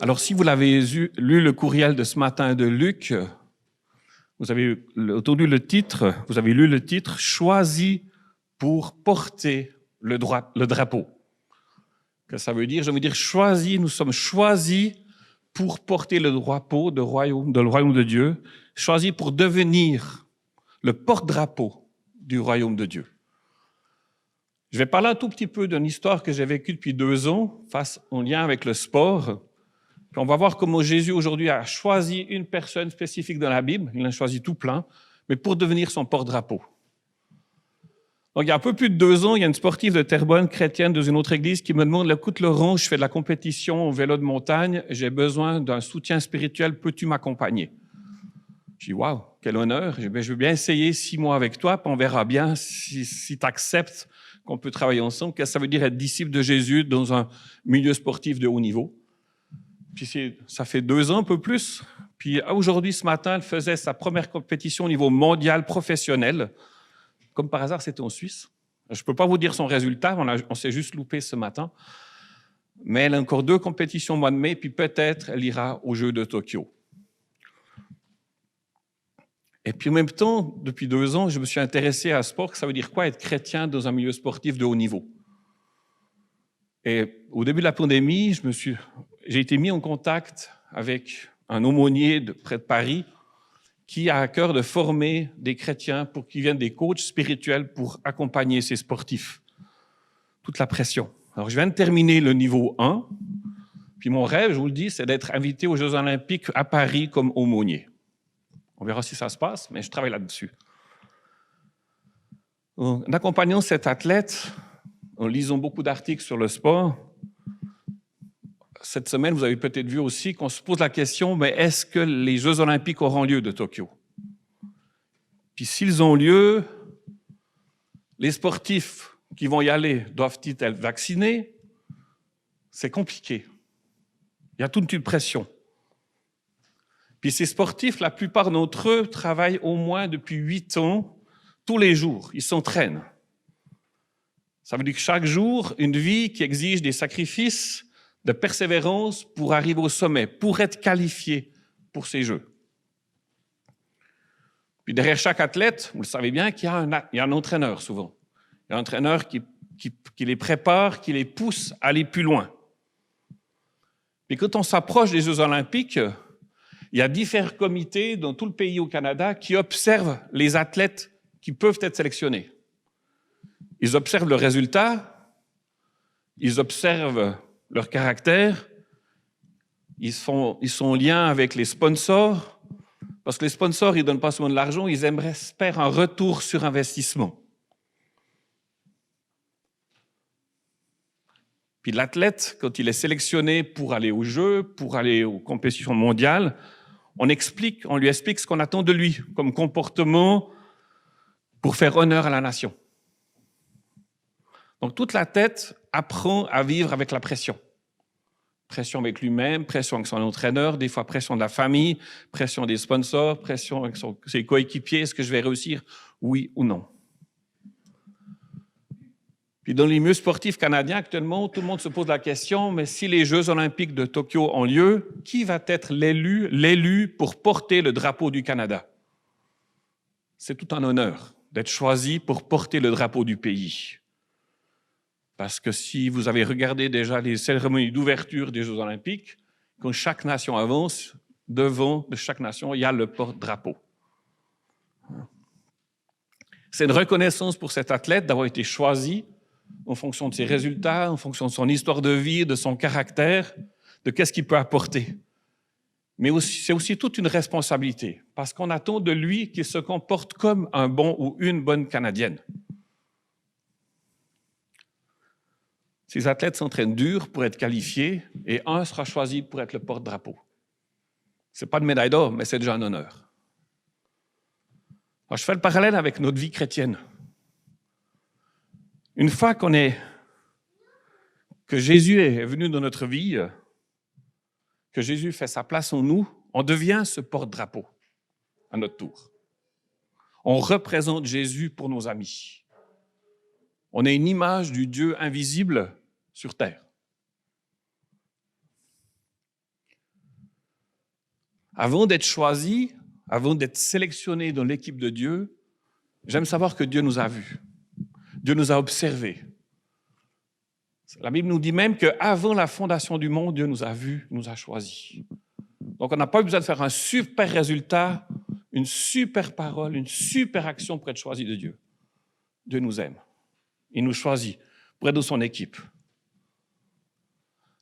Alors, si vous l'avez lu le courriel de ce matin de Luc, vous avez entendu le titre, vous avez lu le titre « Choisi pour porter le drapeau ». Que ça veut dire? Je veux dire choisi, nous sommes choisis pour porter le drapeau du royaume de Dieu, choisis pour devenir le porte-drapeau du royaume de Dieu. Je vais parler un tout petit peu d'une histoire que j'ai vécue depuis 2 ans, en lien avec le sport. Puis on va voir comment Jésus aujourd'hui a choisi une personne spécifique dans la Bible, il en a choisi tout plein, mais pour devenir son porte-drapeau. Donc, il y a un peu plus de 2 ans, il y a une sportive de Terrebonne, chrétienne, dans une autre église, qui me demande « Écoute, Laurent, je fais de la compétition au vélo de montagne, j'ai besoin d'un soutien spirituel, peux-tu m'accompagner ?» Je dis « Waouh, quel honneur, je veux bien essayer 6 mois avec toi, puis on verra bien si tu acceptes qu'on peut travailler ensemble. Qu'est-ce que ça veut dire être disciple de Jésus dans un milieu sportif de haut niveau ?» Puis ça fait 2 ans, un peu plus. Puis aujourd'hui, ce matin, elle faisait sa première compétition au niveau mondial professionnel. Comme par hasard, c'était en Suisse. Je ne peux pas vous dire son résultat, on s'est juste loupé ce matin. Mais elle a encore 2 compétitions au mois de mai, puis peut-être elle ira aux Jeux de Tokyo. Et puis en même temps, depuis 2 ans, je me suis intéressé à ce sport. Ça veut dire quoi être chrétien dans un milieu sportif de haut niveau? Et au début de la pandémie, j'ai été mis en contact avec un aumônier près de Paris qui a à cœur de former des chrétiens pour qu'ils viennent des coachs spirituels pour accompagner ces sportifs. Toute la pression. Alors, je viens de terminer le niveau 1, puis mon rêve, je vous le dis, c'est d'être invité aux Jeux Olympiques à Paris comme aumônier. On verra si ça se passe, mais je travaille là-dessus. En accompagnant cet athlète, en lisant beaucoup d'articles sur le sport, cette semaine, vous avez peut-être vu aussi qu'on se pose la question, mais est-ce que les Jeux Olympiques auront lieu de Tokyo? Puis s'ils ont lieu, les sportifs qui vont y aller doivent-ils être vaccinés? C'est compliqué. Il y a toute une pression. Puis ces sportifs, la plupart d'entre eux travaillent au moins depuis 8 ans, tous les jours, ils s'entraînent. Ça veut dire que chaque jour, une vie qui exige des sacrifices, de persévérance pour arriver au sommet, pour être qualifié pour ces Jeux. Puis derrière chaque athlète, vous le savez bien, qu'il y a un entraîneur souvent. Il y a un entraîneur qui les prépare, qui les pousse à aller plus loin. Puis quand on s'approche des Jeux Olympiques, il y a différents comités dans tout le pays au Canada qui observent les athlètes qui peuvent être sélectionnés. Ils observent le résultat, ils observent leur caractère, ils sont en lien avec les sponsors, parce que les sponsors, ils ne donnent pas seulement de l'argent, ils espèrent un retour sur investissement. Puis l'athlète, quand il est sélectionné pour aller aux Jeux, pour aller aux compétitions mondiales, on lui explique ce qu'on attend de lui comme comportement pour faire honneur à la nation. Donc toute la tête apprend à vivre avec la pression. Pression avec lui-même, pression avec son entraîneur, des fois pression de la famille, pression des sponsors, pression avec ses coéquipiers. Est-ce que je vais réussir? Oui ou non? Puis dans les milieux sportifs canadiens actuellement, tout le monde se pose la question, mais si les Jeux Olympiques de Tokyo ont lieu, qui va être l'élu pour porter le drapeau du Canada? C'est tout un honneur d'être choisi pour porter le drapeau du pays. Parce que si vous avez regardé déjà les cérémonies d'ouverture des Jeux Olympiques, quand chaque nation avance, devant de chaque nation, il y a le porte-drapeau. C'est une reconnaissance pour cet athlète d'avoir été choisi en fonction de ses résultats, en fonction de son histoire de vie, de son caractère, de qu'est-ce qu'il peut apporter. Mais c'est aussi toute une responsabilité, parce qu'on attend de lui qu'il se comporte comme un bon ou une bonne Canadienne. Ces athlètes s'entraînent dur pour être qualifiés et un sera choisi pour être le porte-drapeau. Ce n'est pas de médaille d'or, mais c'est déjà un honneur. Alors, je fais le parallèle avec notre vie chrétienne. Une fois que Jésus est venu dans notre vie, que Jésus fait sa place en nous, on devient ce porte-drapeau à notre tour. On représente Jésus pour nos amis. On est une image du Dieu invisible sur terre. Avant d'être choisi, avant d'être sélectionné dans l'équipe de Dieu, j'aime savoir que Dieu nous a vus. Dieu nous a observés. La Bible nous dit même qu'avant la fondation du monde, Dieu nous a vus, nous a choisis. Donc on n'a pas eu besoin de faire un super résultat, une super parole, une super action pour être choisi de Dieu. Dieu nous aime. Il nous choisit pour être dans son équipe.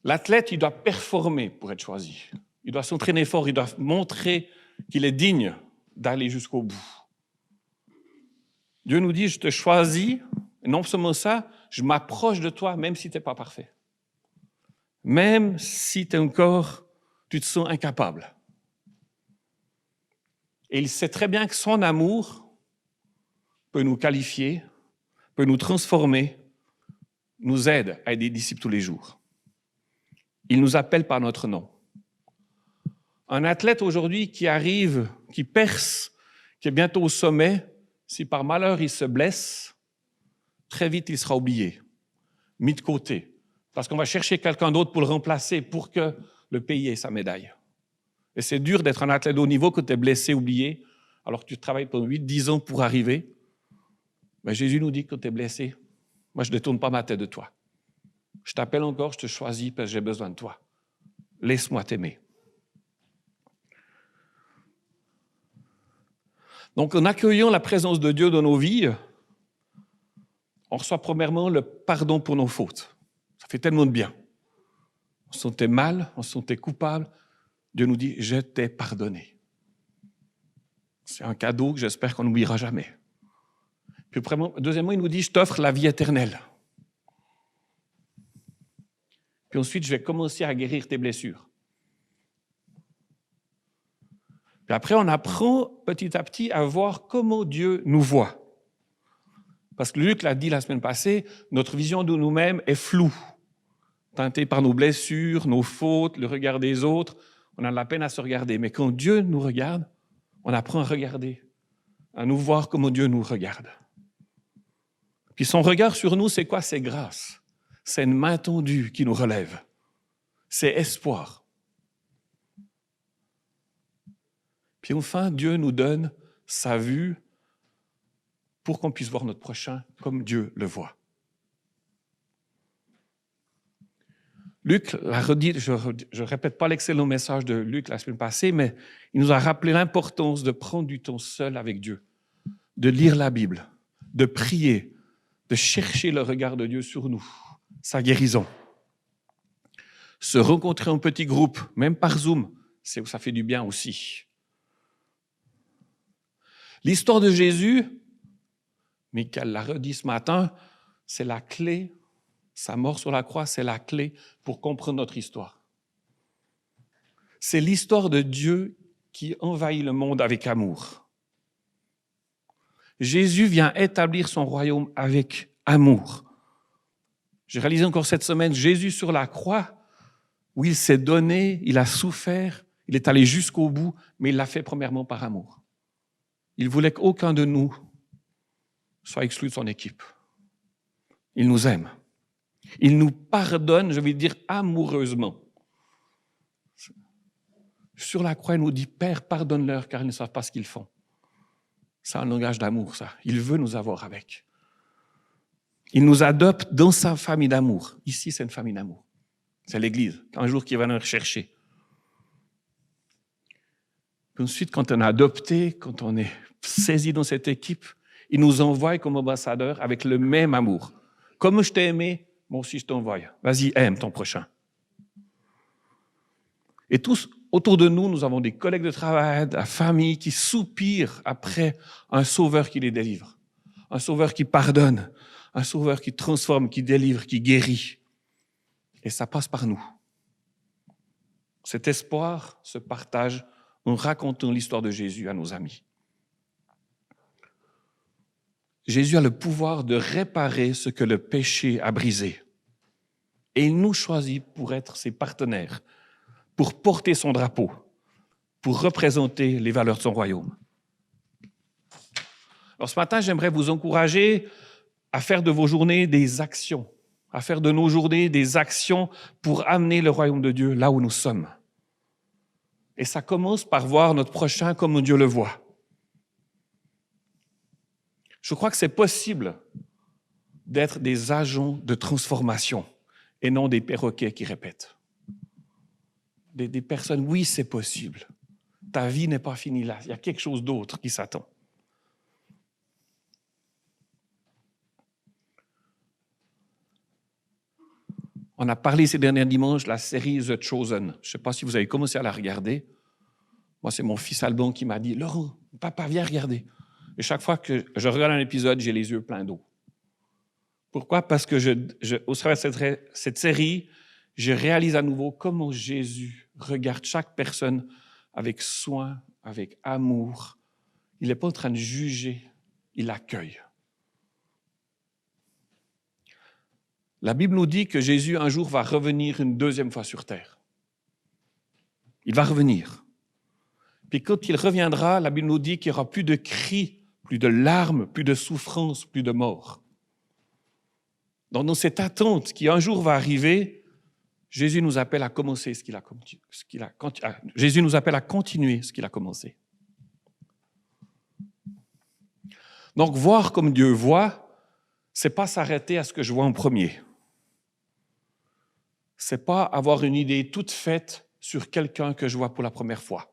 L'athlète, il doit performer pour être choisi. Il doit s'entraîner fort, il doit montrer qu'il est digne d'aller jusqu'au bout. Dieu nous dit, je te choisis, et non seulement ça, je m'approche de toi même si tu n'es pas parfait. Même si tu te sens incapable. Et il sait très bien que son amour peut nous qualifier, peut nous transformer, nous aide à être des disciples tous les jours. Il nous appelle par notre nom. Un athlète aujourd'hui qui arrive, qui perce, qui est bientôt au sommet, si par malheur il se blesse, très vite il sera oublié, mis de côté, parce qu'on va chercher quelqu'un d'autre pour le remplacer, pour que le pays ait sa médaille. Et c'est dur d'être un athlète de haut niveau quand tu es blessé, oublié, alors que tu travailles pendant 8-10 ans pour arriver. Mais Jésus nous dit que quand tu es blessé, moi je ne détourne pas ma tête de toi. Je t'appelle encore, je te choisis parce que j'ai besoin de toi. Laisse-moi t'aimer. Donc, en accueillant la présence de Dieu dans nos vies, on reçoit premièrement le pardon pour nos fautes. Ça fait tellement de bien. On se sentait mal, on se sentait coupable. Dieu nous dit, je t'ai pardonné. C'est un cadeau que j'espère qu'on n'oubliera jamais. Puis, deuxièmement, il nous dit, je t'offre la vie éternelle. Puis ensuite, je vais commencer à guérir tes blessures. Puis après, on apprend petit à petit à voir comment Dieu nous voit. Parce que Luc l'a dit la semaine passée, notre vision de nous-mêmes est floue, teintée par nos blessures, nos fautes, le regard des autres. On a de la peine à se regarder. Mais quand Dieu nous regarde, on apprend à regarder, à nous voir comment Dieu nous regarde. Puis son regard sur nous, c'est quoi? C'est grâce. C'est une main tendue qui nous relève. C'est espoir. Puis enfin, Dieu nous donne sa vue pour qu'on puisse voir notre prochain comme Dieu le voit. Luc l'a redit, je ne répète pas l'excellent message de Luc la semaine passée, mais il nous a rappelé l'importance de prendre du temps seul avec Dieu, de lire la Bible, de prier, de chercher le regard de Dieu sur nous, sa guérison. Se rencontrer en petit groupe, même par Zoom, ça fait du bien aussi. L'histoire de Jésus, Michael l'a redit ce matin, c'est la clé, sa mort sur la croix, c'est la clé pour comprendre notre histoire. C'est l'histoire de Dieu qui envahit le monde avec amour. Jésus vient établir son royaume avec amour. J'ai réalisé encore cette semaine, Jésus sur la croix, où il s'est donné, il a souffert, il est allé jusqu'au bout, mais il l'a fait premièrement par amour. Il voulait qu'aucun de nous soit exclu de son équipe. Il nous aime. Il nous pardonne, je vais dire amoureusement. Sur la croix, il nous dit, Père, pardonne-leur car ils ne savent pas ce qu'ils font. C'est un langage d'amour, ça. Il veut nous avoir avec. Il nous adopte dans sa famille d'amour. Ici, c'est une famille d'amour. C'est l'Église, un jour qui va nous rechercher. Puis ensuite, quand on est adopté, quand on est saisi dans cette équipe, il nous envoie comme ambassadeurs avec le même amour. Comme je t'ai aimé, moi aussi je t'envoie. Vas-y, aime ton prochain. Et tous, autour de nous, nous avons des collègues de travail, de la famille qui soupirent après un sauveur qui les délivre. Un sauveur qui pardonne, un sauveur qui transforme, qui délivre, qui guérit. Et ça passe par nous. Cet espoir se partage en racontant l'histoire de Jésus à nos amis. Jésus a le pouvoir de réparer ce que le péché a brisé. Et il nous choisit pour être ses partenaires, pour porter son drapeau, pour représenter les valeurs de son royaume. Alors ce matin, j'aimerais vous encourager à faire de vos journées des actions, à faire de nos journées des actions pour amener le royaume de Dieu là où nous sommes. Et ça commence par voir notre prochain comme Dieu le voit. Je crois que c'est possible d'être des agents de transformation et non des perroquets qui répètent. Des personnes, oui, c'est possible. Ta vie n'est pas finie là. Il y a quelque chose d'autre qui s'attend. On a parlé ces derniers dimanches de la série The Chosen. Je ne sais pas si vous avez commencé à la regarder. Moi, c'est mon fils Alban qui m'a dit « Laurent, papa, viens regarder ». Et chaque fois que je regarde un épisode, j'ai les yeux pleins d'eau. Pourquoi? Parce que au travers de cette série, je réalise à nouveau comment Jésus regarde chaque personne avec soin, avec amour. Il n'est pas en train de juger, il accueille. La Bible nous dit que Jésus, un jour, va revenir une deuxième fois sur terre. Il va revenir. Puis quand il reviendra, la Bible nous dit qu'il n'y aura plus de cris, plus de larmes, plus de souffrances, plus de mort. Donc, dans cette attente qui un jour va arriver, Jésus nous appelle à commencer Jésus nous appelle à continuer ce qu'il a commencé. Donc, voir comme Dieu voit, c'est pas s'arrêter à ce que je vois en premier. C'est pas avoir une idée toute faite sur quelqu'un que je vois pour la première fois.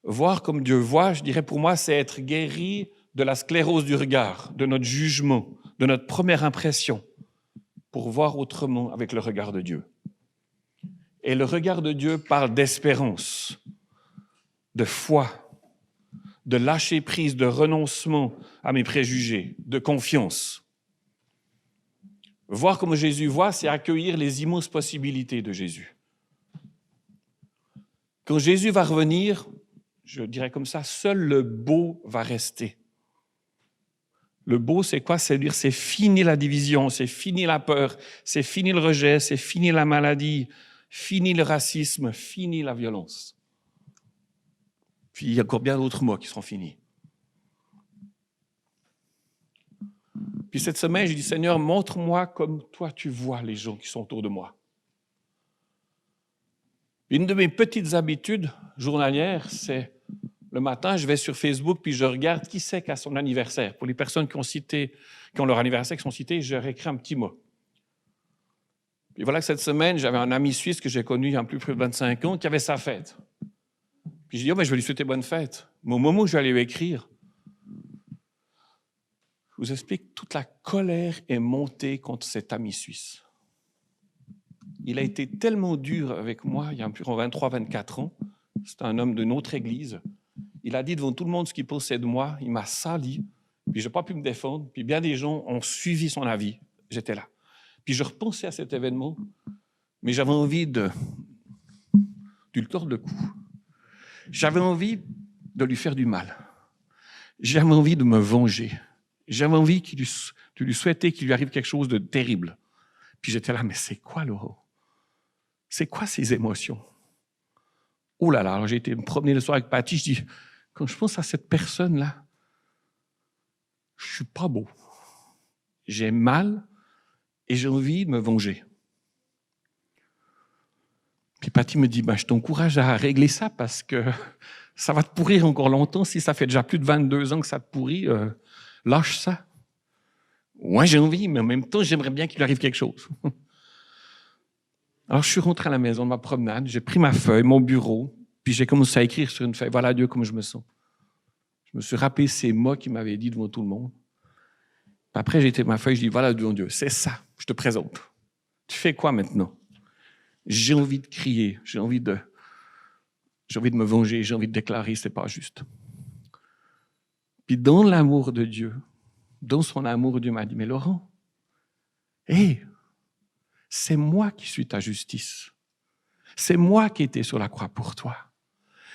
Voir comme Dieu voit, je dirais pour moi, c'est être guéri de la sclérose du regard, de notre jugement, de notre première impression, pour voir autrement avec le regard de Dieu. Et le regard de Dieu parle d'espérance, de foi, de lâcher prise, de renoncement à mes préjugés, de confiance. Voir comme Jésus voit, c'est accueillir les immenses possibilités de Jésus. Quand Jésus va revenir, je dirais comme ça, seul le beau va rester. Le beau, c'est quoi? C'est dire, c'est fini la division, c'est fini la peur, c'est fini le rejet, c'est fini la maladie, fini le racisme, fini la violence. Puis il y a encore bien d'autres mots qui seront finis. Puis cette semaine, j'ai dit, Seigneur, montre-moi comme toi tu vois les gens qui sont autour de moi. Une de mes petites habitudes journalières, c'est le matin, je vais sur Facebook puis je regarde qui c'est qui a son anniversaire. Pour les personnes qui ont leur anniversaire, qui sont citées, je réécris un petit mot. Puis voilà que cette semaine, j'avais un ami suisse que j'ai connu il y a un peu plus de 25 ans qui avait sa fête. Puis je dis, je vais lui souhaiter bonne fête. Mais au moment où je vais aller lui écrire, je vous explique, toute la colère est montée contre cet ami suisse. Il a été tellement dur avec moi, il y a environ 23-24 ans. C'est un homme d'une autre église. Il a dit devant tout le monde ce qu'il pensait de moi. Il m'a sali, puis je n'ai pas pu me défendre. Puis bien des gens ont suivi son avis. J'étais là. Puis je repensais à cet événement, mais j'avais envie de lui tordre le cou. J'avais envie de lui faire du mal. J'avais envie de me venger. J'avais envie de lui souhaiter qu'il lui arrive quelque chose de terrible. Puis j'étais là, mais c'est quoi, Laurent? C'est quoi ces émotions? Oh là là, alors j'ai été me promener le soir avec Patty, je dis, quand je pense à cette personne-là, je ne suis pas beau. J'ai mal et j'ai envie de me venger. Puis Patty me dit, je t'encourage à régler ça parce que ça va te pourrir encore longtemps. Si ça fait déjà plus de 22 ans que ça te pourrit, lâche ça. Ouais, j'ai envie, mais en même temps, j'aimerais bien qu'il lui arrive quelque chose. Alors, je suis rentré à la maison de ma promenade, j'ai pris ma feuille, mon bureau, puis j'ai commencé à écrire sur une feuille, voilà Dieu, comme je me sens. Je me suis rappelé ces mots qu'il m'avait dit devant tout le monde. Puis après, j'ai été ma feuille, je dis, voilà Dieu, c'est ça, je te présente. Tu fais quoi maintenant? J'ai envie de crier, j'ai envie de me venger, j'ai envie de déclarer, c'est pas juste. Puis dans l'amour de Dieu, dans son amour, Dieu m'a dit, mais Laurent, c'est moi qui suis ta justice. C'est moi qui étais sur la croix pour toi.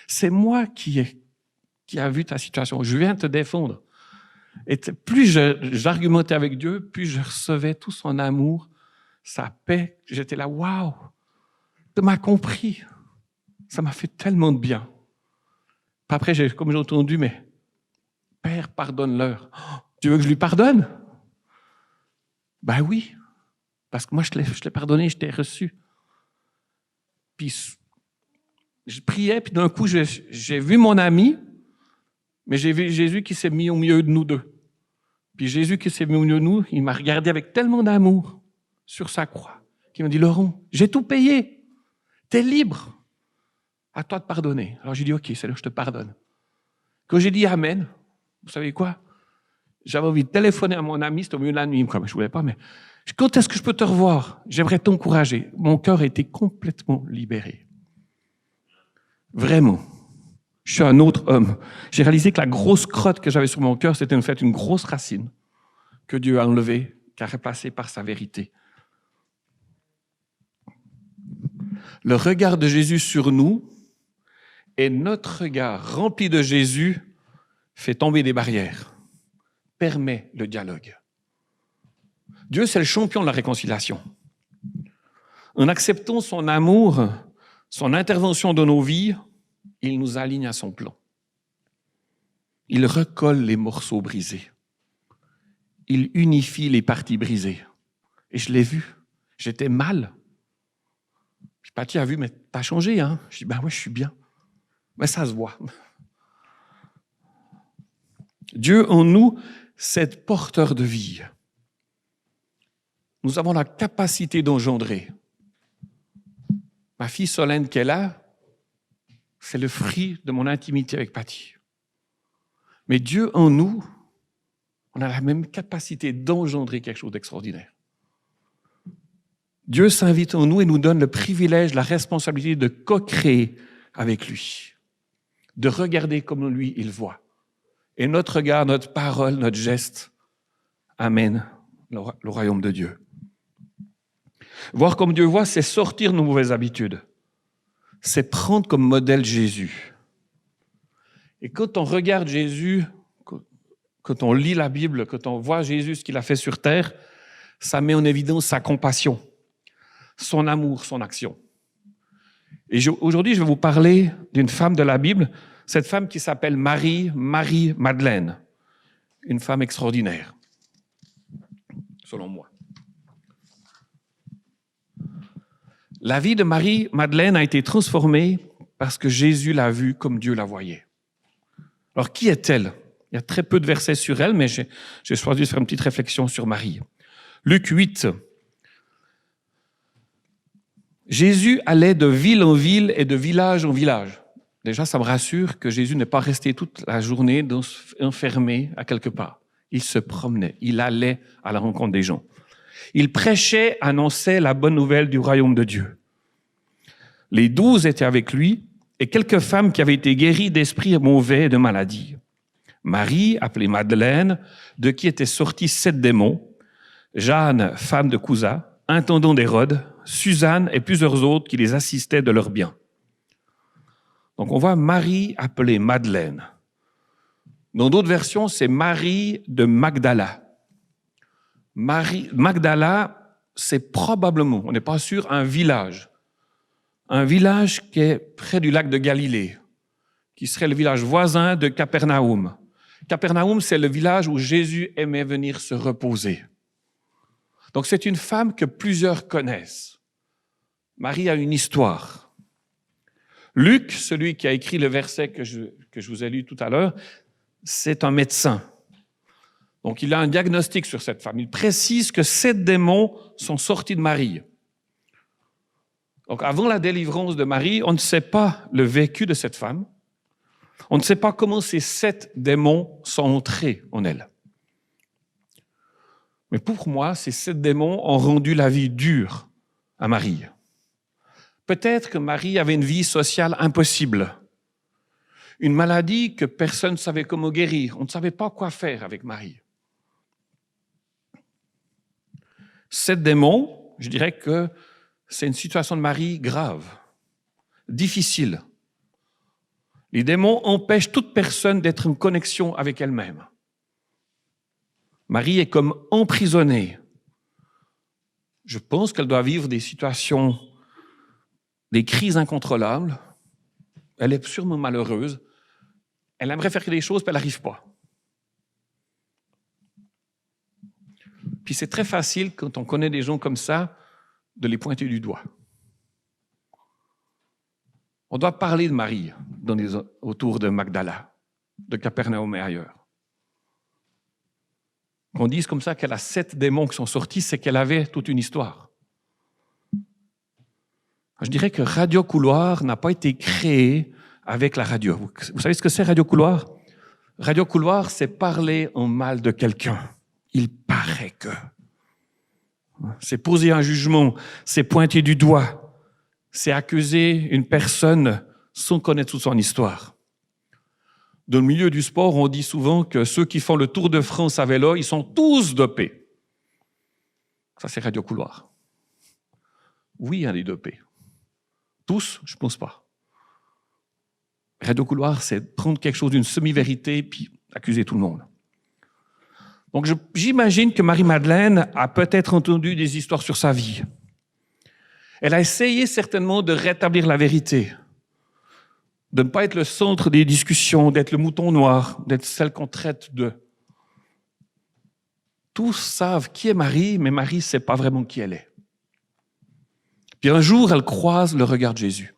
C'est moi qui a vu ta situation. Je viens te défendre. Et plus j'argumentais avec Dieu, plus je recevais tout son amour, sa paix. J'étais là, waouh, tu m'as compris. Ça m'a fait tellement de bien. Puis après, comme j'ai entendu, mais Père, pardonne-leur. Oh, tu veux que je lui pardonne? Ben oui, parce que moi, je l'ai pardonné, je t'ai reçu. Puis je priais, puis d'un coup, j'ai vu mon ami, mais j'ai vu Jésus qui s'est mis au milieu de nous deux. Puis Jésus qui s'est mis au milieu de nous, il m'a regardé avec tellement d'amour sur sa croix, qu'il m'a dit, Laurent, j'ai tout payé. T'es libre. À toi de pardonner. Alors j'ai dit, OK, c'est là que je te pardonne. Quand j'ai dit Amen, vous savez quoi? J'avais envie de téléphoner à mon ami, c'était au milieu de la nuit, comme je ne voulais pas, mais quand est-ce que je peux te revoir? J'aimerais t'encourager. Mon cœur était complètement libéré. Vraiment. Je suis un autre homme. J'ai réalisé que la grosse crotte que j'avais sur mon cœur, c'était en fait une grosse racine que Dieu a enlevée, qu'a remplacée par sa vérité. Le regard de Jésus sur nous et notre regard rempli de Jésus fait tomber des barrières, permet le dialogue. Dieu, c'est le champion de la réconciliation. En acceptant son amour, son intervention dans nos vies, il nous aligne à son plan. Il recolle les morceaux brisés. Il unifie les parties brisées. Et je l'ai vu. J'étais mal. Puis Patty a vu, mais t'as changé, hein? Je dis, ben ouais, je suis bien. Mais ça se voit. Dieu en nous, c'est porteur de vie. Nous avons la capacité d'engendrer. Ma fille Solène qu'elle a, c'est le fruit de mon intimité avec Patty. Mais Dieu en nous, on a la même capacité d'engendrer quelque chose d'extraordinaire. Dieu s'invite en nous et nous donne le privilège, la responsabilité de co-créer avec lui, de regarder comme lui il voit. Et notre regard, notre parole, notre geste amène le royaume de Dieu. Voir comme Dieu voit, c'est sortir de nos mauvaises habitudes. C'est prendre comme modèle Jésus. Et quand on regarde Jésus, quand on lit la Bible, quand on voit Jésus, ce qu'il a fait sur terre, ça met en évidence sa compassion, son amour, son action. Et aujourd'hui, je vais vous parler d'une femme de la Bible, cette femme qui s'appelle Marie-Madeleine, une femme extraordinaire, selon moi. La vie de Marie-Madeleine a été transformée parce que Jésus l'a vue comme Dieu la voyait. Alors, qui est-elle? Il y a très peu de versets sur elle, mais j'ai choisi de faire une petite réflexion sur Marie. Luc 8. Jésus allait de ville en ville et de village en village. Déjà, ça me rassure que Jésus n'est pas resté toute la journée enfermé à quelque part. Il se promenait, il allait à la rencontre des gens. Il prêchait, annonçait la bonne nouvelle du royaume de Dieu. Les 12 étaient avec lui et quelques femmes qui avaient été guéries d'esprits mauvais et de maladies. Marie, appelée Madeleine, de qui étaient sortis 7 démons, Jeanne, femme de Cousa, intendant d'Hérode, Suzanne et plusieurs autres qui les assistaient de leurs biens. Donc on voit Marie appelée Madeleine. Dans d'autres versions, c'est Marie de Magdala. Magdala, c'est probablement, on n'est pas sûr, un village qui est près du lac de Galilée, qui serait le village voisin de Capernaum. Capernaum, c'est le village où Jésus aimait venir se reposer. Donc c'est une femme que plusieurs connaissent. Marie a une histoire. Luc, celui qui a écrit le verset que je vous ai lu tout à l'heure, c'est un médecin. Donc il a un diagnostic sur cette femme. Il précise que 7 démons sont sortis de Marie. Donc avant la délivrance de Marie, on ne sait pas le vécu de cette femme. On ne sait pas comment ces 7 démons sont entrés en elle. Mais pour moi, ces 7 démons ont rendu la vie dure à Marie. Peut-être que Marie avait une vie sociale impossible. Une maladie que personne ne savait comment guérir. On ne savait pas quoi faire avec Marie. 7 démons, je dirais que c'est une situation de Marie grave, difficile. Les démons empêchent toute personne d'être en connexion avec elle-même. Marie est comme emprisonnée. Je pense qu'elle doit vivre des situations, des crises incontrôlables. Elle est sûrement malheureuse. Elle aimerait faire des choses, mais elle n'arrive pas. Puis c'est très facile, quand on connaît des gens comme ça, de les pointer du doigt. On doit parler de Marie autour de Magdala, de Capernaum et ailleurs. Qu'on dise comme ça qu'elle a 7 démons qui sont sortis, c'est qu'elle avait toute une histoire. Je dirais que Radio Couloir n'a pas été créé avec la radio. Vous savez ce que c'est Radio Couloir? Radio Couloir, c'est parler en mal de quelqu'un. Il paraît que. C'est poser un jugement, c'est pointer du doigt, c'est accuser une personne sans connaître toute son histoire. Dans le milieu du sport, on dit souvent que ceux qui font le Tour de France à vélo, ils sont tous dopés. Ça, c'est Radio Couloir. Oui, il y a des dopés. Tous, je ne pense pas. Radio Couloir, c'est prendre quelque chose d'une semi-vérité puis accuser tout le monde. Donc, j'imagine que Marie-Madeleine a peut-être entendu des histoires sur sa vie. Elle a essayé certainement de rétablir la vérité, de ne pas être le centre des discussions, d'être le mouton noir, d'être celle qu'on traite de. Tous savent qui est Marie, mais Marie ne sait pas vraiment qui elle est. Puis un jour, elle croise le regard de Jésus.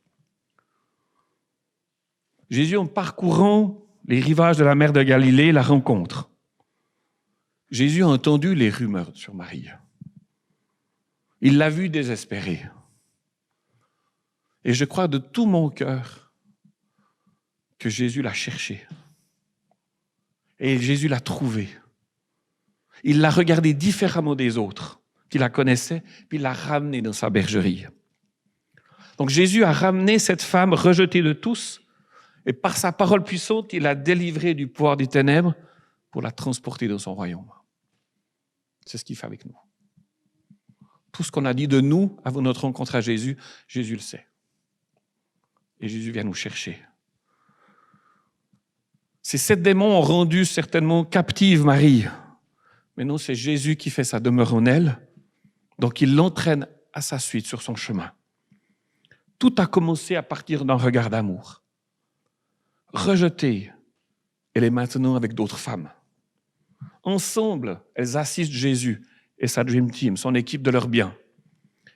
Jésus, en parcourant les rivages de la mer de Galilée, la rencontre. Jésus a entendu les rumeurs sur Marie. Il l'a vue désespérée. Et je crois de tout mon cœur que Jésus l'a cherchée. Et Jésus l'a trouvée. Il l'a regardée différemment des autres, qui la connaissaient, puis il l'a ramenée dans sa bergerie. Donc Jésus a ramené cette femme rejetée de tous, et par sa parole puissante, il l'a délivrée du pouvoir des ténèbres pour la transporter dans son royaume. C'est ce qu'il fait avec nous. Tout ce qu'on a dit de nous avant notre rencontre à Jésus, Jésus le sait. Et Jésus vient nous chercher. Ces 7 démons ont rendu certainement captive Marie. Mais non, c'est Jésus qui fait sa demeure en elle. Donc il l'entraîne à sa suite sur son chemin. Tout a commencé à partir d'un regard d'amour. Rejetée, elle est maintenant avec d'autres femmes. Ensemble, elles assistent Jésus et sa Dream Team, son équipe de leur bien.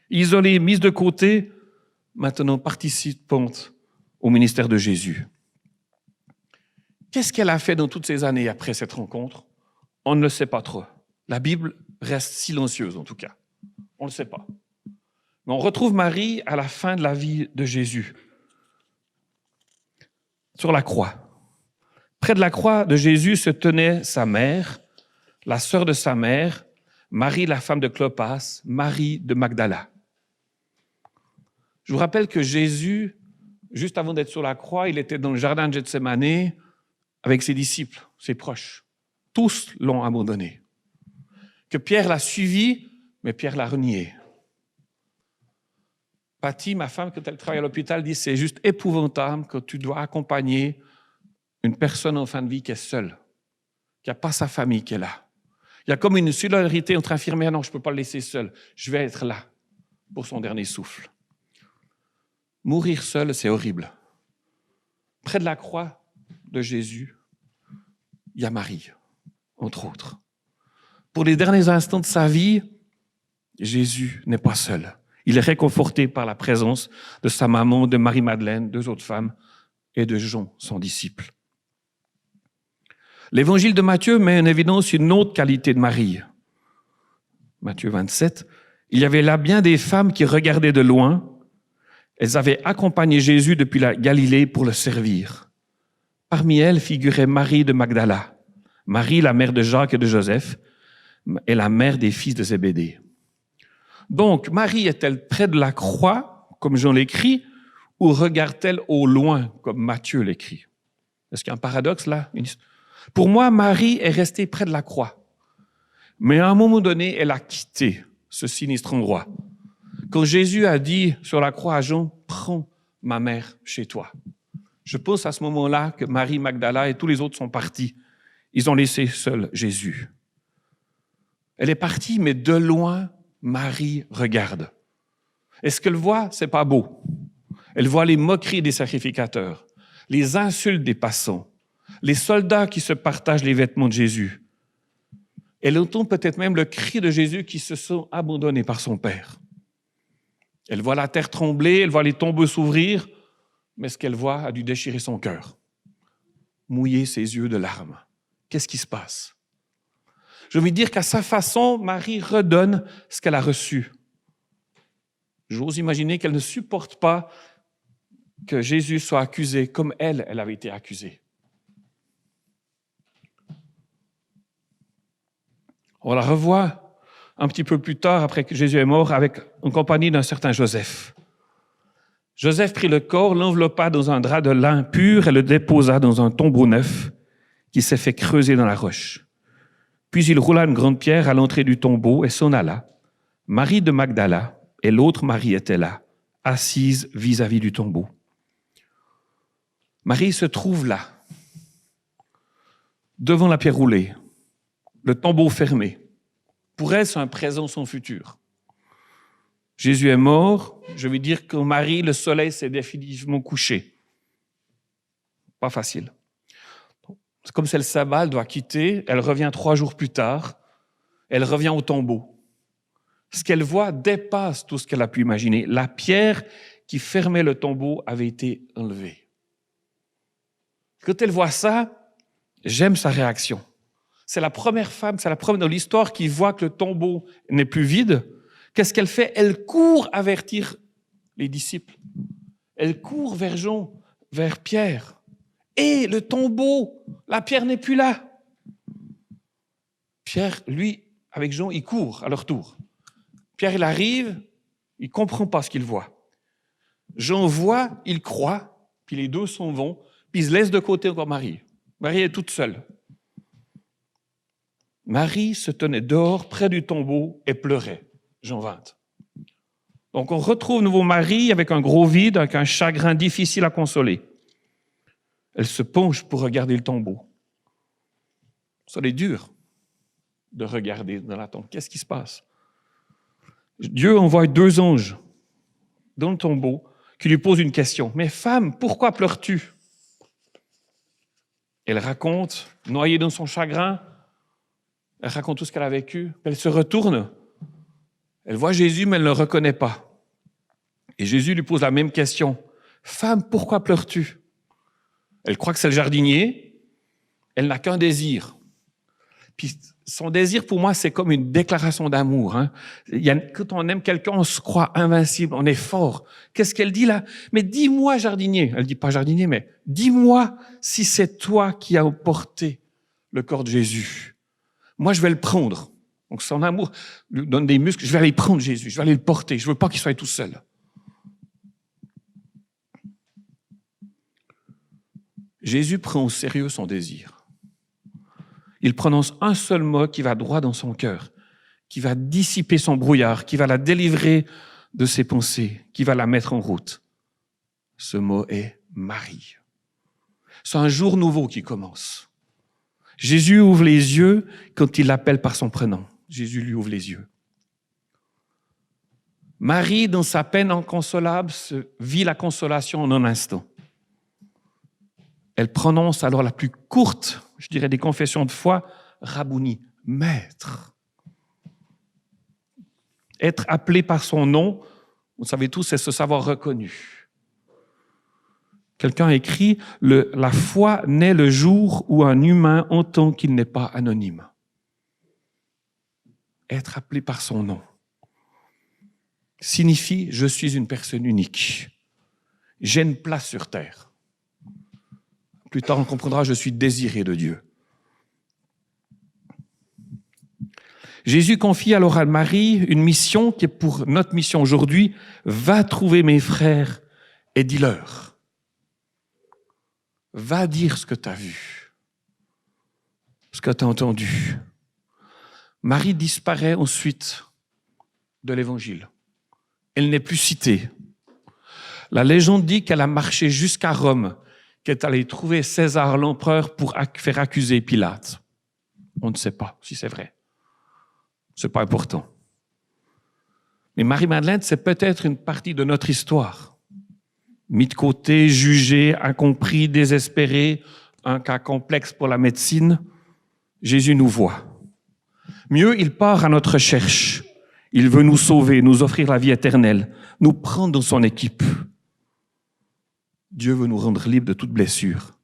Isolées, mises de côté, maintenant participantes au ministère de Jésus. Qu'est-ce qu'elle a fait dans toutes ces années après cette rencontre? On ne le sait pas trop. La Bible reste silencieuse en tout cas. On ne le sait pas. Mais on retrouve Marie à la fin de la vie de Jésus, sur la croix. Près de la croix de Jésus se tenait sa mère, la sœur de sa mère, Marie, la femme de Clopas, Marie de Magdala. Je vous rappelle que Jésus, juste avant d'être sur la croix, il était dans le jardin de Gethsémani avec ses disciples, ses proches. Tous l'ont abandonné. Que Pierre l'a suivi, mais Pierre l'a renié. Patty, ma femme, quand elle travaille à l'hôpital, dit « C'est juste épouvantable que tu dois accompagner une personne en fin de vie qui est seule, qui n'a pas sa famille qui est là. Il y a comme une solidarité entre infirmières. Non, je ne peux pas le laisser seul. Je vais être là pour son dernier souffle. » Mourir seul, c'est horrible. Près de la croix de Jésus, il y a Marie, entre autres. Pour les derniers instants de sa vie, Jésus n'est pas seul. Il est réconforté par la présence de sa maman, de Marie-Madeleine, 2 autres femmes et de Jean, son disciple. L'évangile de Matthieu met en évidence une autre qualité de Marie. Matthieu 27, il y avait là bien des femmes qui regardaient de loin. Elles avaient accompagné Jésus depuis la Galilée pour le servir. Parmi elles figurait Marie de Magdala, Marie, la mère de Jacques et de Joseph, et la mère des fils de Zébédée. Donc, Marie est-elle près de la croix, comme Jean l'écrit, ou regarde-t-elle au loin, comme Matthieu l'écrit? Est-ce qu'il y a un paradoxe là? Pour moi, Marie est restée près de la croix. Mais à un moment donné, elle a quitté ce sinistre endroit. Quand Jésus a dit sur la croix à Jean, « Prends ma mère chez toi », je pense à ce moment-là que Marie Magdala et tous les autres sont partis. Ils ont laissé seul Jésus. Elle est partie, mais de loin, Marie regarde. Et ce qu'elle voit, c'est pas beau. Elle voit les moqueries des sacrificateurs, les insultes des passants, les soldats qui se partagent les vêtements de Jésus. Elle entend peut-être même le cri de Jésus qui se sent abandonné par son Père. Elle voit la terre trembler, elle voit les tombeaux s'ouvrir, mais ce qu'elle voit a dû déchirer son cœur, mouiller ses yeux de larmes. Qu'est-ce qui se passe? Je veux dire qu'à sa façon, Marie redonne ce qu'elle a reçu. J'ose imaginer qu'elle ne supporte pas que Jésus soit accusé comme elle avait été accusée. On la revoit un petit peu plus tard, après que Jésus est mort, en compagnie d'un certain Joseph. Joseph prit le corps, l'enveloppa dans un drap de lin pur et le déposa dans un tombeau neuf qui s'est fait creuser dans la roche. Puis il roula une grande pierre à l'entrée du tombeau et s'en alla. Marie de Magdala et l'autre Marie étaient là, assises vis-à-vis du tombeau. Marie se trouve là, devant la pierre roulée, le tombeau fermé. Pour elle, c'est un présent sans futur. Jésus est mort, je veux dire que Marie, le soleil s'est définitivement couché. Pas facile. C'est comme si le sabbat, elle doit quitter, elle revient 3 jours plus tard, elle revient au tombeau. Ce qu'elle voit dépasse tout ce qu'elle a pu imaginer. La pierre qui fermait le tombeau avait été enlevée. Quand elle voit ça, j'aime sa réaction. C'est la première femme, c'est la première dans l'histoire qui voit que le tombeau n'est plus vide. Qu'est-ce qu'elle fait? Elle court avertir les disciples. Elle court vers Jean, vers Pierre. Et le tombeau, la pierre n'est plus là. Pierre, lui, avec Jean, il court à leur tour. Pierre, il arrive, il ne comprend pas ce qu'il voit. Jean voit, il croit, puis les deux s'en vont, puis ils se laissent de côté encore Marie. Marie est toute seule. Marie se tenait dehors, près du tombeau, et pleurait. Jean 20. Donc on retrouve nouveau Marie avec un gros vide, avec un chagrin difficile à consoler. Elle se penche pour regarder le tombeau. Ça est dur de regarder dans la tombe. Qu'est-ce qui se passe? Dieu envoie 2 anges dans le tombeau qui lui posent une question. « Mais femme, pourquoi pleures-tu » Elle raconte, noyée dans son chagrin, elle raconte tout ce qu'elle a vécu. Elle se retourne. Elle voit Jésus, mais elle ne le reconnaît pas. Et Jésus lui pose la même question. « Femme, pourquoi pleures-tu » Elle croit que c'est le jardinier. Elle n'a qu'un désir. Puis son désir, pour moi, c'est comme une déclaration d'amour. Quand on aime quelqu'un, on se croit invincible, on est fort. Qu'est-ce qu'elle dit là? Mais dis-moi, jardinier. Elle dit pas jardinier, mais dis-moi si c'est toi qui as porté le corps de Jésus. Moi, je vais le prendre. Donc son amour lui donne des muscles. Je vais aller prendre Jésus. Je vais aller le porter. Je veux pas qu'il soit tout seul. Jésus prend au sérieux son désir. Il prononce un seul mot qui va droit dans son cœur, qui va dissiper son brouillard, qui va la délivrer de ses pensées, qui va la mettre en route. Ce mot est Marie. C'est un jour nouveau qui commence. Jésus ouvre les yeux quand il l'appelle par son prénom. Jésus lui ouvre les yeux. Marie, dans sa peine inconsolable, vit la consolation en un instant. Elle prononce alors la plus courte, je dirais, des confessions de foi, Rabouni, maître. Être appelé par son nom, vous savez tous, c'est se savoir reconnu. Quelqu'un a écrit, la foi naît le jour où un humain entend qu'il n'est pas anonyme. Être appelé par son nom signifie, je suis une personne unique. J'ai une place sur terre. Plus tard, on comprendra, je suis désiré de Dieu. Jésus confie alors à Marie une mission qui est pour notre mission aujourd'hui. Va trouver mes frères et dis-leur. Va dire ce que tu as vu, ce que tu as entendu. Marie disparaît ensuite de l'Évangile. Elle n'est plus citée. La légende dit qu'elle a marché jusqu'à Rome, qu'elle est allée trouver César l'empereur pour faire accuser Pilate. On ne sait pas si c'est vrai. C'est pas important. Mais Marie-Madeleine, c'est peut-être une partie de notre histoire. Mis de côté, jugé, incompris, désespéré, un cas complexe pour la médecine, Jésus nous voit. Mieux, il part à notre recherche. Il veut nous sauver, nous offrir la vie éternelle, nous prendre dans son équipe. Dieu veut nous rendre libres de toute blessure.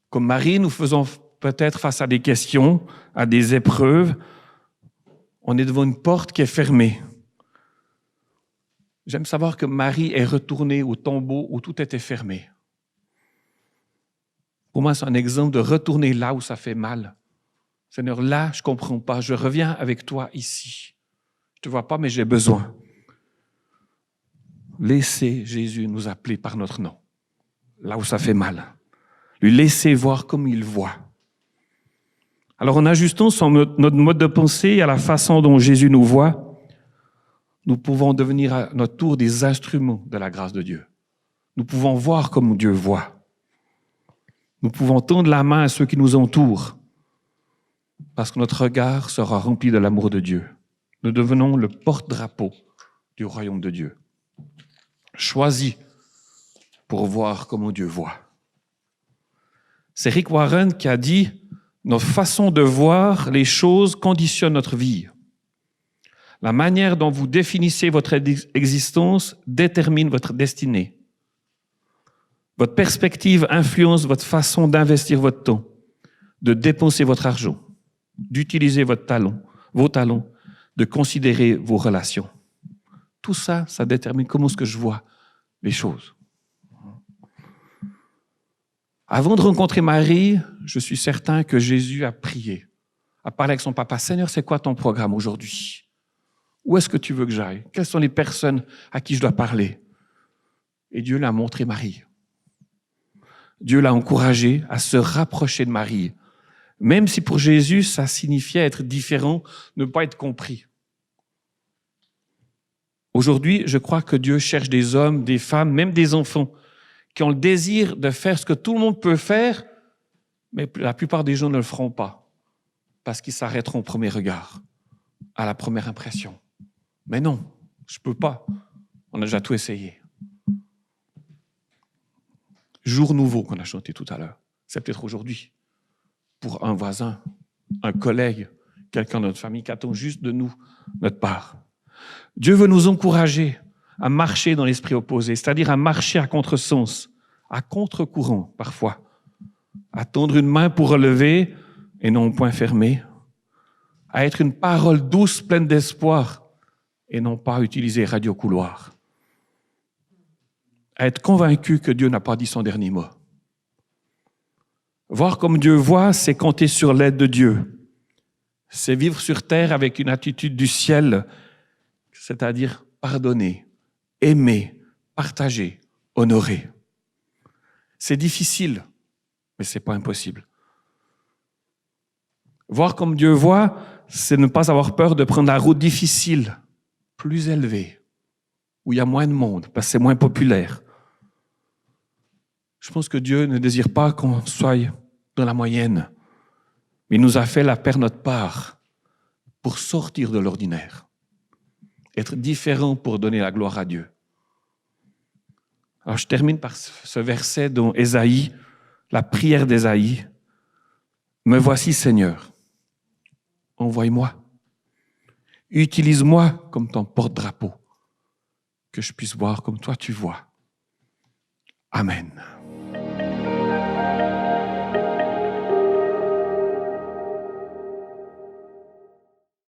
Comme Marie, nous faisons peut-être face à des questions, à des épreuves. On est devant une porte qui est fermée. J'aime savoir que Marie est retournée au tombeau où tout était fermé. Pour moi, c'est un exemple de retourner là où ça fait mal. Seigneur, là, je ne comprends pas. Je reviens avec toi ici. Je ne te vois pas, mais j'ai besoin. Laissez Jésus nous appeler par notre nom, là où ça fait mal. Lui laisser voir comme il voit. Alors, en ajustant notre mode de pensée à la façon dont Jésus nous voit, nous pouvons devenir à notre tour des instruments de la grâce de Dieu. Nous pouvons voir comme Dieu voit. Nous pouvons tendre la main à ceux qui nous entourent, parce que notre regard sera rempli de l'amour de Dieu. Nous devenons le porte-drapeau du royaume de Dieu, choisi pour voir comment Dieu voit. C'est Rick Warren qui a dit « Notre façon de voir les choses conditionne notre vie. La manière dont vous définissez votre existence détermine votre destinée. Votre perspective influence votre façon d'investir votre temps, de dépenser votre argent, d'utiliser vos talents, de considérer vos relations. Tout ça, ça détermine comment est-ce que je vois les choses. » Avant de rencontrer Marie, je suis certain que Jésus a prié, a parlé avec son papa. « Seigneur, c'est quoi ton programme aujourd'hui? Où est-ce que tu veux que j'aille? Quelles sont les personnes à qui je dois parler? » Et Dieu l'a montré Marie. Dieu l'a encouragé à se rapprocher de Marie, même si pour Jésus, ça signifiait être différent, ne pas être compris. Aujourd'hui, je crois que Dieu cherche des hommes, des femmes, même des enfants, qui ont le désir de faire ce que tout le monde peut faire, mais la plupart des gens ne le feront pas, parce qu'ils s'arrêteront au premier regard, à la première impression. Mais non, je ne peux pas. On a déjà tout essayé. Jour nouveau qu'on a chanté tout à l'heure. C'est peut-être aujourd'hui. Pour un voisin, un collègue, quelqu'un de notre famille qui attend juste de nous notre part. Dieu veut nous encourager à marcher dans l'esprit opposé, c'est-à-dire à marcher à contresens, à contre-courant parfois, à tendre une main pour relever et non au poing fermé, à être une parole douce pleine d'espoir et non pas utiliser radio-couloir, à être convaincu que Dieu n'a pas dit son dernier mot. Voir comme Dieu voit, c'est compter sur l'aide de Dieu. C'est vivre sur terre avec une attitude du ciel, c'est-à-dire pardonner, aimer, partager, honorer. C'est difficile, mais ce n'est pas impossible. Voir comme Dieu voit, c'est ne pas avoir peur de prendre la route difficile, plus élevée, où il y a moins de monde, parce que c'est moins populaire. Je pense que Dieu ne désire pas qu'on soit dans la moyenne, mais il nous a fait la paix notre part pour sortir de l'ordinaire, être différent pour donner la gloire à Dieu. Alors je termine par ce verset dans Ésaïe, la prière d'Ésaïe. « Me voici, Seigneur, envoie-moi. Utilise-moi comme ton porte-drapeau, que je puisse voir comme toi tu vois. Amen. »